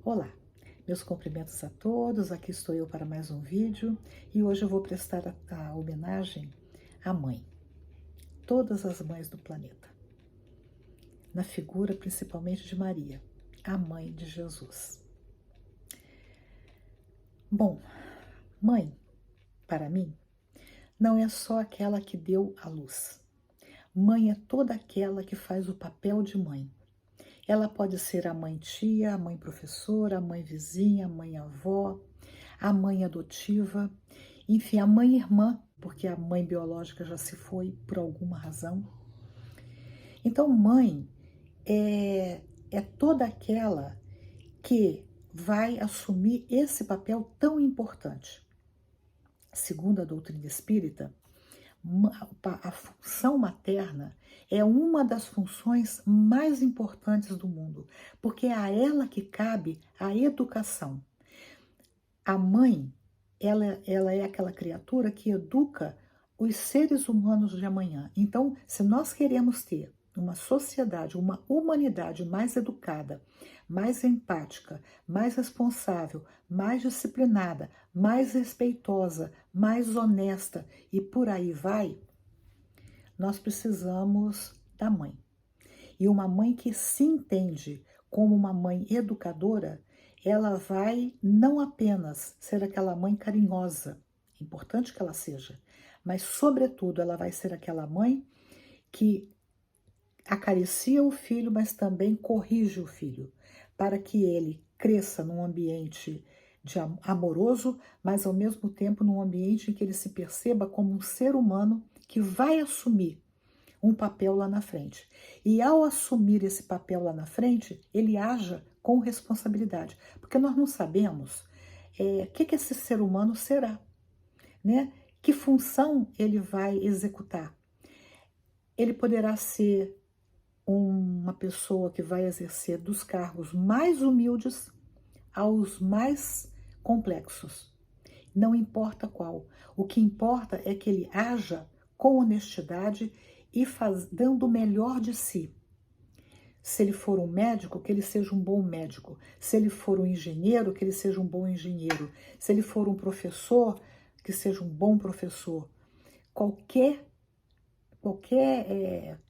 Olá, meus cumprimentos a todos, aqui estou eu para mais um vídeo e hoje eu vou prestar a homenagem à mãe, todas as mães do planeta, na figura principalmente de Maria, a mãe de Jesus. Bom, mãe, para mim, não é só aquela que deu a luz. Mãe é toda aquela que faz o papel de mãe. Ela pode ser a mãe tia, a mãe professora, a mãe vizinha, a mãe avó, a mãe adotiva, enfim, a mãe irmã, porque a mãe biológica já se foi por alguma razão. Então, mãe é toda aquela que vai assumir esse papel tão importante. Segundo a doutrina espírita, a função materna é uma das funções mais importantes do mundo, porque é a ela que cabe a educação. A mãe, ela é aquela criatura que educa os seres humanos de amanhã. Então, se nós queremos ter uma sociedade, uma humanidade mais educada, mais empática, mais responsável, mais disciplinada, mais respeitosa, mais honesta e por aí vai, nós precisamos da mãe. E uma mãe que se entende como uma mãe educadora, ela vai não apenas ser aquela mãe carinhosa, é importante que ela seja, mas, sobretudo, ela vai ser aquela mãe que acaricia o filho, mas também corrige o filho, para que ele cresça num ambiente amoroso, mas ao mesmo tempo num ambiente em que ele se perceba como um ser humano que vai assumir um papel lá na frente. E ao assumir esse papel lá na frente, ele haja com responsabilidade, porque nós não sabemos o que esse ser humano será, né? Que função ele vai executar. Ele poderá ser uma pessoa que vai exercer dos cargos mais humildes aos mais complexos. Não importa qual. O que importa é que ele haja com honestidade e dando o melhor de si. Se ele for um médico, que ele seja um bom médico. Se ele for um engenheiro, que ele seja um bom engenheiro. Se ele for um professor, que seja um bom professor. Qualquer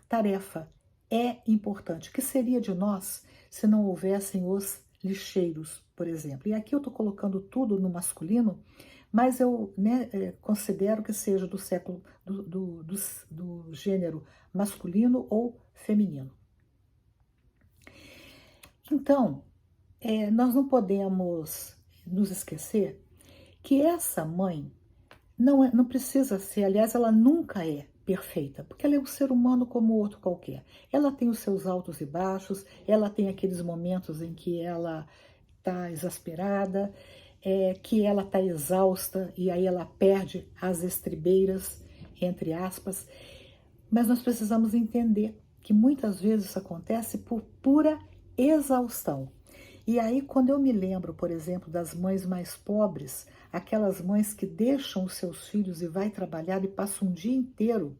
tarefa é importante. O que seria de nós se não houvessem os lixeiros, por exemplo? E aqui eu estou colocando tudo no masculino, mas eu considero que seja do século, do gênero masculino ou feminino. Então, nós não podemos nos esquecer que essa mãe não precisa ser, aliás, ela nunca é perfeita, porque ela é um ser humano como outro qualquer. Ela tem os seus altos e baixos, ela tem aqueles momentos em que ela está exasperada, que ela está exausta e aí ela perde as estribeiras, entre aspas. Mas nós precisamos entender que muitas vezes isso acontece por pura exaustão. E aí, quando eu me lembro, por exemplo, das mães mais pobres, aquelas mães que deixam os seus filhos e vai trabalhar e passam um dia inteiro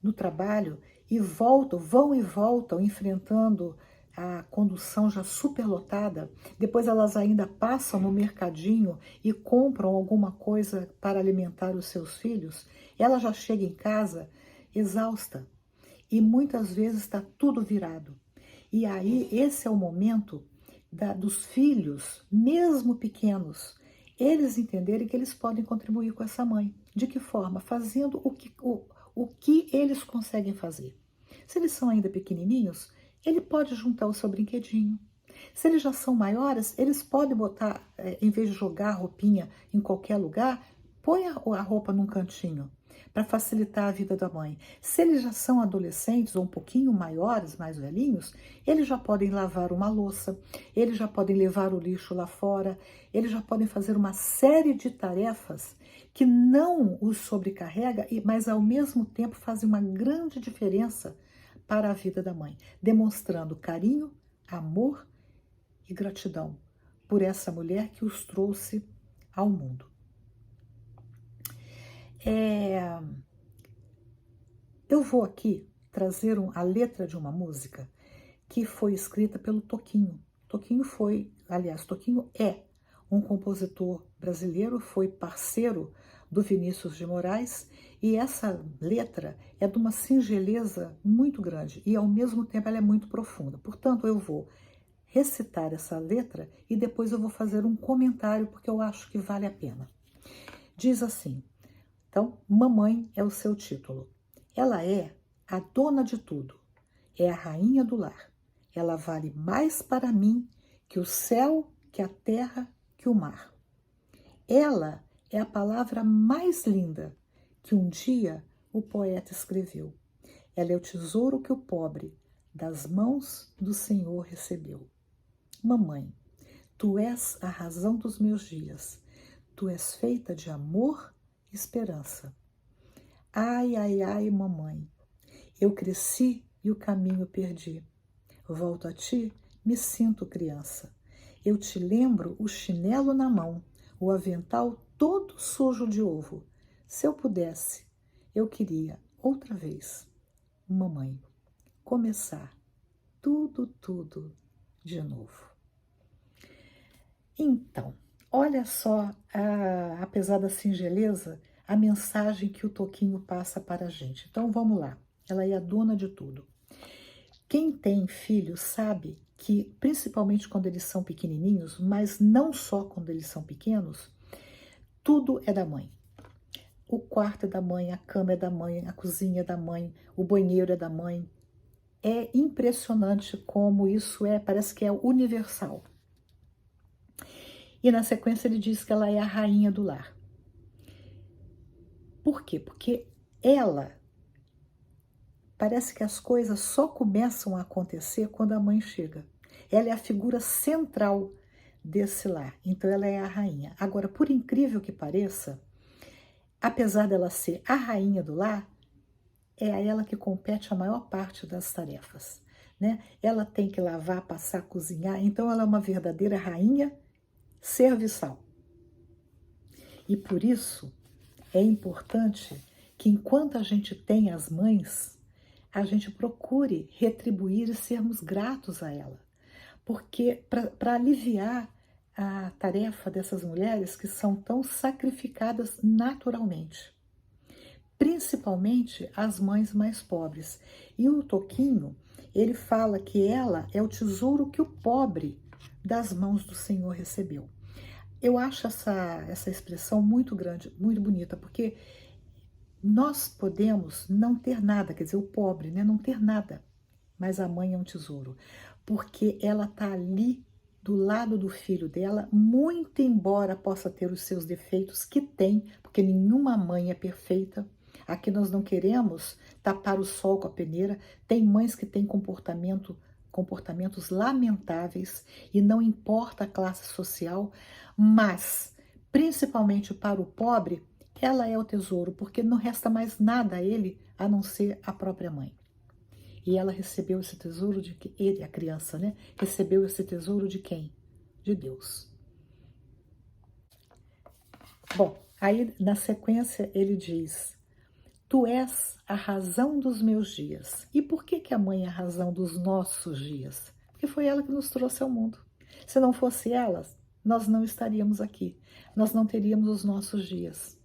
no trabalho e voltam, vão e voltam, enfrentando a condução já superlotada, depois elas ainda passam no mercadinho e compram alguma coisa para alimentar os seus filhos, ela já chega em casa exausta e muitas vezes está tudo virado. E aí, esse é o momento dos filhos, mesmo pequenos, eles entenderem que eles podem contribuir com essa mãe. De que forma? Fazendo o que eles conseguem fazer. Se eles são ainda pequenininhos, ele pode juntar o seu brinquedinho. Se eles já são maiores, eles podem botar, em vez de jogar a roupinha em qualquer lugar, põe a roupa num cantinho para facilitar a vida da mãe. Se eles já são adolescentes ou um pouquinho maiores, mais velhinhos, eles já podem lavar uma louça, eles já podem levar o lixo lá fora, eles já podem fazer uma série de tarefas que não os sobrecarrega, mas ao mesmo tempo fazem uma grande diferença para a vida da mãe, demonstrando carinho, amor e gratidão por essa mulher que os trouxe ao mundo. Eu vou aqui trazer a letra de uma música que foi escrita pelo Toquinho Toquinho é um compositor brasileiro, foi parceiro do Vinícius de Moraes, e essa letra é de uma singeleza muito grande e ao mesmo tempo ela é muito profunda. Portanto, eu vou recitar essa letra e depois eu vou fazer um comentário porque eu acho que vale a pena. Diz assim, então, Mamãe é o seu título. Ela é a dona de tudo, é a rainha do lar. Ela vale mais para mim que o céu, que a terra, que o mar. Ela é a palavra mais linda que um dia o poeta escreveu. Ela é o tesouro que o pobre das mãos do Senhor recebeu. Mamãe, tu és a razão dos meus dias. Tu és feita de amor e esperança. Ai, ai, ai, mamãe, eu cresci e o caminho perdi. Volto a ti, me sinto criança. Eu te lembro o chinelo na mão, o avental todo sujo de ovo. Se eu pudesse, eu queria outra vez, mamãe, começar tudo de novo. Então, olha só, apesar da singeleza, a mensagem que o Toquinho passa para a gente. Então, vamos lá. Ela é a dona de tudo. Quem tem filhos sabe que, principalmente quando eles são pequenininhos, mas não só quando eles são pequenos, tudo é da mãe. O quarto é da mãe, a cama é da mãe, a cozinha é da mãe, o banheiro é da mãe. É impressionante como isso parece que é universal. E na sequência ele diz que ela é a rainha do lar. Por quê? Porque ela, parece que as coisas só começam a acontecer quando a mãe chega. Ela é a figura central desse lar, então ela é a rainha. Agora, por incrível que pareça, apesar dela ser a rainha do lar, é a ela que compete a maior parte das tarefas, né? Ela tem que lavar, passar, cozinhar, então ela é uma verdadeira rainha serviçal. E por isso é importante que enquanto a gente tem as mães, a gente procure retribuir e sermos gratos a ela. Porque para aliviar a tarefa dessas mulheres que são tão sacrificadas naturalmente, principalmente as mães mais pobres. E o Toquinho, ele fala que ela é o tesouro que o pobre das mãos do Senhor recebeu. Eu acho essa expressão muito grande, muito bonita, porque nós podemos não ter nada, quer dizer, o pobre, né, não ter nada, mas a mãe é um tesouro, porque ela está ali do lado do filho dela, muito embora possa ter os seus defeitos, que tem, porque nenhuma mãe é perfeita. Aqui nós não queremos tapar o sol com a peneira. Tem mães que têm comportamentos lamentáveis e não importa a classe social, mas principalmente para o pobre, ela é o tesouro, porque não resta mais nada a ele a não ser a própria mãe. E ela recebeu esse tesouro de que ele, a criança, né? Recebeu esse tesouro de quem? De Deus. Bom, aí na sequência ele diz: Tu és a razão dos meus dias. E por que a mãe é a razão dos nossos dias? Porque foi ela que nos trouxe ao mundo. Se não fosse ela, nós não estaríamos aqui. Nós não teríamos os nossos dias.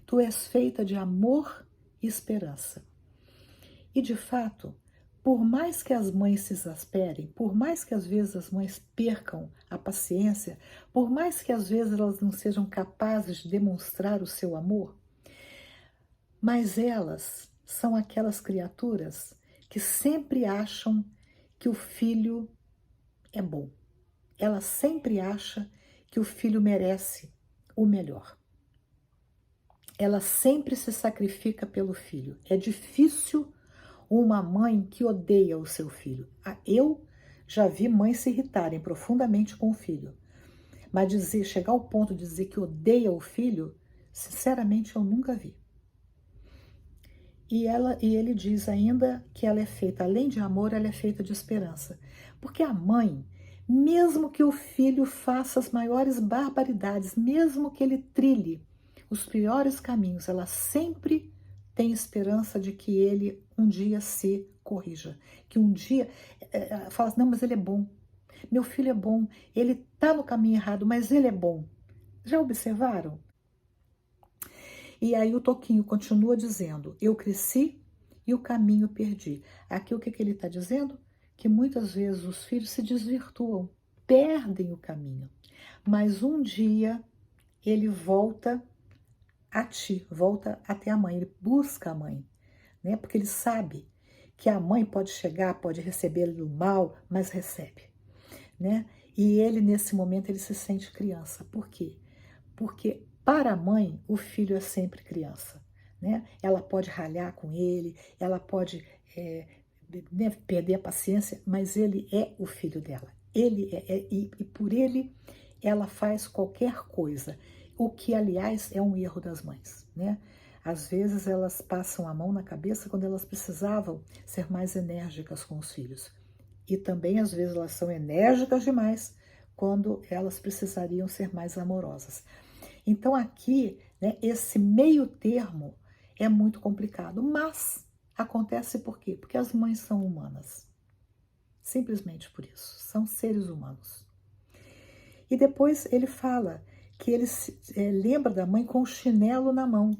Tu és feita de amor e esperança. E de fato, por mais que as mães se exasperem, por mais que às vezes as mães percam a paciência, por mais que às vezes elas não sejam capazes de demonstrar o seu amor, mas elas são aquelas criaturas que sempre acham que o filho é bom. Ela sempre acha que o filho merece o melhor. Ela sempre se sacrifica pelo filho. É difícil uma mãe que odeia o seu filho. Eu já vi mães se irritarem profundamente com o filho, mas chegar ao ponto de dizer que odeia o filho, sinceramente eu nunca vi. E ele diz ainda que ela é feita, além de amor, ela é feita de esperança. Porque a mãe, mesmo que o filho faça as maiores barbaridades, mesmo que ele trilhe os piores caminhos, ela sempre tem esperança de que ele um dia se corrija. Que um dia fala assim, não, mas ele é bom. Meu filho é bom, ele está no caminho errado, mas ele é bom. Já observaram? E aí o Toquinho continua dizendo, eu cresci e o caminho perdi. Aqui o que ele está dizendo? Que muitas vezes os filhos se desvirtuam, perdem o caminho. Mas um dia ele volta a ti, volta até a mãe, ele busca a mãe, né? Porque ele sabe que a mãe pode chegar, pode receber ele mal, mas recebe, né? E ele, nesse momento, ele se sente criança. Por quê? Porque para a mãe, o filho é sempre criança, né? Ela pode ralhar com ele, ela pode né, perder a paciência, mas ele é o filho dela. E por ele ela faz qualquer coisa. O que, aliás, é um erro das mães, né? Às vezes elas passam a mão na cabeça quando elas precisavam ser mais enérgicas com os filhos. E também, às vezes, elas são enérgicas demais quando elas precisariam ser mais amorosas. Então, aqui, né, esse meio termo é muito complicado, mas acontece por quê? Porque as mães são humanas. Simplesmente por isso. São seres humanos. E depois ele fala que ele lembra da mãe com o chinelo na mão,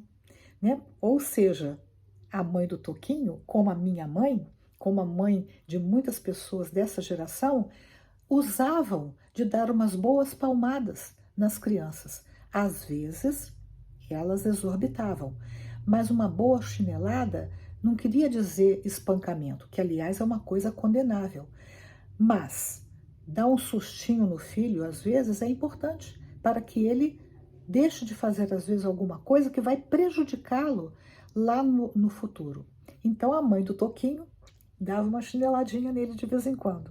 né? Ou seja, a mãe do Toquinho, como a minha mãe, como a mãe de muitas pessoas dessa geração, usavam de dar umas boas palmadas nas crianças. Às vezes, elas exorbitavam, mas uma boa chinelada não queria dizer espancamento, que aliás é uma coisa condenável. Mas dar um sustinho no filho, às vezes, é importante para que ele deixe de fazer, às vezes, alguma coisa que vai prejudicá-lo lá no futuro. Então, a mãe do Toquinho dava uma chineladinha nele de vez em quando.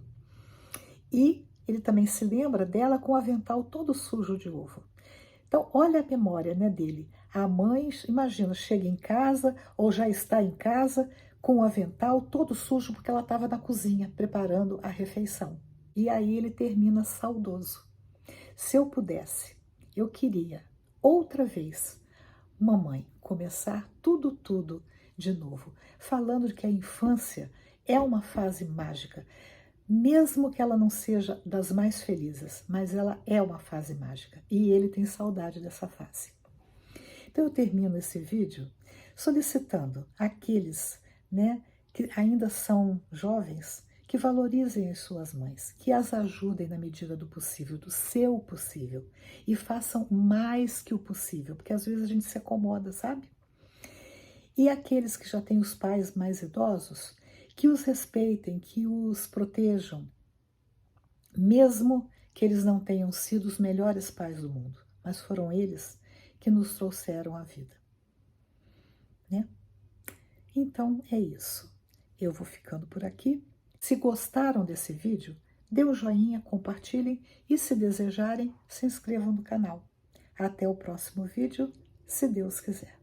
E ele também se lembra dela com o avental todo sujo de ovo. Então, olha a memória, né, dele. A mãe, imagina, chega em casa ou já está em casa com o avental todo sujo porque ela estava na cozinha preparando a refeição. E aí ele termina saudoso. Se eu pudesse, eu queria outra vez, mamãe, começar tudo de novo, falando de que a infância é uma fase mágica, mesmo que ela não seja das mais felizes, mas ela é uma fase mágica e ele tem saudade dessa fase. Então eu termino esse vídeo solicitando àqueles, né, que ainda são jovens, que valorizem as suas mães, que as ajudem na medida do possível, do seu possível, e façam mais que o possível, porque às vezes a gente se acomoda, sabe? E aqueles que já têm os pais mais idosos, que os respeitem, que os protejam, mesmo que eles não tenham sido os melhores pais do mundo, mas foram eles que nos trouxeram a vida, né? Então é isso. Eu vou ficando por aqui. Se gostaram desse vídeo, dê um joinha, compartilhem e, se desejarem, se inscrevam no canal. Até o próximo vídeo, se Deus quiser.